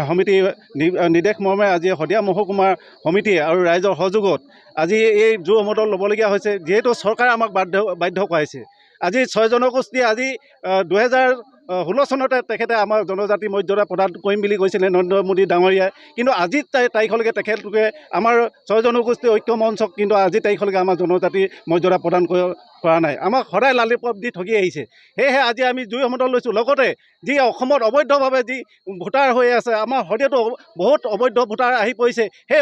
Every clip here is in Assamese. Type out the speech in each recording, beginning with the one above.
সমিতি নিৰ্দেশ মৰ্মে আজি শদিয়া মহকুমাৰ সমিতি আৰু ৰাইজৰ সহযোগত আজি এই জোৰ সমদল ল'বলগীয়া হৈছে, যিহেতু চৰকাৰে আমাক বাধ্য কৰাইছে। আজি 6 জনগোষ্ঠীয়ে আজি 2016 চনতে তেখেতে আমাৰ জনজাতি মৰ্যাদা প্ৰদান কৰিম বুলি কৈছিলে নৰেন্দ্ৰ মোদী ডাঙৰীয়াই, কিন্তু আজি তাৰিখলৈকে তেখেতলোকে আমাৰ 6 জনগোষ্ঠী ঐক্য মঞ্চক কিন্তু আজি তাৰিখলৈকে আমাৰ জনজাতি মৰ্যাদা প্ৰদান কৰা নাই। আমাক সদায় লালিপপ দি ঠগি আহিছে। সেয়েহে আজি আমি জুই সমদল লৈছোঁ। লগতে যি অসমত অবৈধভাৱে যি ভোটাৰ হৈ আছে, আমাৰ শদিয়াতো বহুত অবৈধ ভোটাৰ আহি পৰিছে। সেই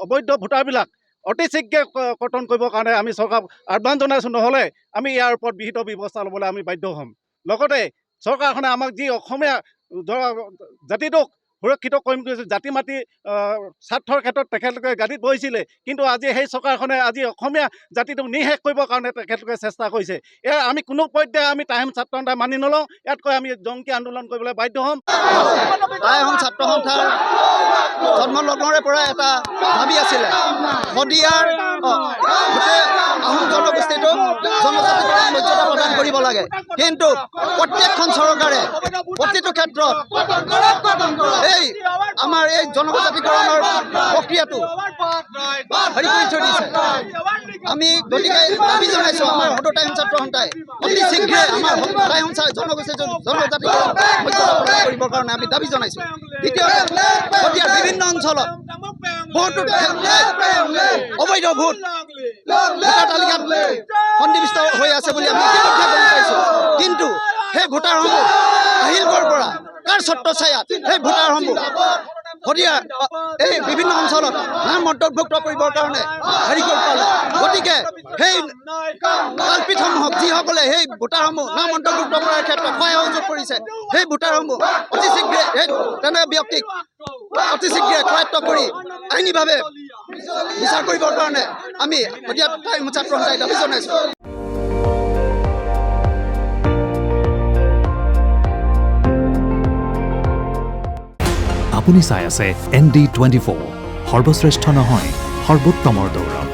অবৈধ ভোটাৰবিলাক অতি শীঘ্ৰে কৰ্তন কৰিবৰ কাৰণে আমি চৰকাৰক আহ্বান জনাইছোঁ। নহ'লে আমি ইয়াৰ ওপৰত বিহিত ব্যৱস্থা ল'বলৈ আমি বাধ্য হ'ম। লগতে চৰকাৰখনে আমাক যি অসমীয়া জাতিটোক সুৰক্ষিত কৰিম বুলি জাতি মাতি স্বাৰ্থৰ ক্ষেত্ৰত তেখেতলোকে গাড়ীত বহিছিলে, কিন্তু আজি সেই চৰকাৰখনে আজি অসমীয়া জাতিটোক নিঃশেষ কৰিবৰ কাৰণে তেখেতলোকে চেষ্টা কৰিছে। এয়া আমি কোনো পৰ্যায়ে আমি টাই আহোম ছাত্ৰ সন্থাই মানি নলওঁ। ইয়াতকৈ আমি জংকী আন্দোলন কৰিবলৈ বাধ্য হ'ম। টাই আহোম ছাত্ৰ সন্থাৰ জন্মলগ্নৰে পৰা এটা ভাবি আছিলে শদিয়াৰ গোটেই আহোম জনগোষ্ঠীটোক জনজাতিকৰণ মৰ্যাদা প্ৰদান কৰিব লাগে, কিন্তু প্ৰত্যেকখন চৰকাৰে প্ৰতিটো ক্ষেত্ৰত এই আমাৰ এই জনজাতিকৰণৰ প্ৰক্ৰিয়াটো হেৰি কৰি থৈ দিছে। আমি গতিকে দাবী জনাইছোঁ আমাৰ সদৌ টাই আহোম ছাত্ৰ সন্থাই অতি শীঘ্ৰে আমাৰ টাই আহোম জনগোষ্ঠীৰ জনজাতিকৰণ মৰ্যাদা প্ৰদান কৰিবৰ কাৰণে আমি দাবী জনাইছোঁ। দ্বিতীয়তে শদিয়াৰ বিভিন্ন অঞ্চলত বহুতো অবৈধ ভোট ভোটাৰ তালিকাত সন্নিৱিষ্ট হৈ আছে বুলি আমি ইতিমধ্যে গম পাইছোঁ, কিন্তু সেই ভোটাৰসমূহ আহিল ক'ৰ পৰা, কাৰ ছত্ৰছায়াত সেই ভোটাৰসমূহ শদিয়াৰ এই বিভিন্ন অঞ্চলত নাম অন্তৰ্ভুক্ত কৰিবৰ কাৰণে হেৰি কৰি পালে। গতিকে সেই কালপিতসমূহক যিসকলে সেই ভোটাৰসমূহ নাম অন্তৰ্ভুক্ত কৰাৰ ক্ষেত্ৰত সহায় সহযোগ কৰিছে, সেই ভোটাৰসমূহ অতি শীঘ্ৰে তেনে ব্যক্তিক অতি শীঘ্ৰে কৰায়ত্ব কৰি আইনীভাৱে বিচাৰ কৰিবৰ কাৰণে আমি শদিয়া টাই আহোম ছাত্ৰ সন্থাই দাবী জনাইছোঁ। আপুনি চাই আছে ND24, সৰ্বশ্ৰেষ্ঠ নহয় সৰ্বোত্তমৰ দৌৰ।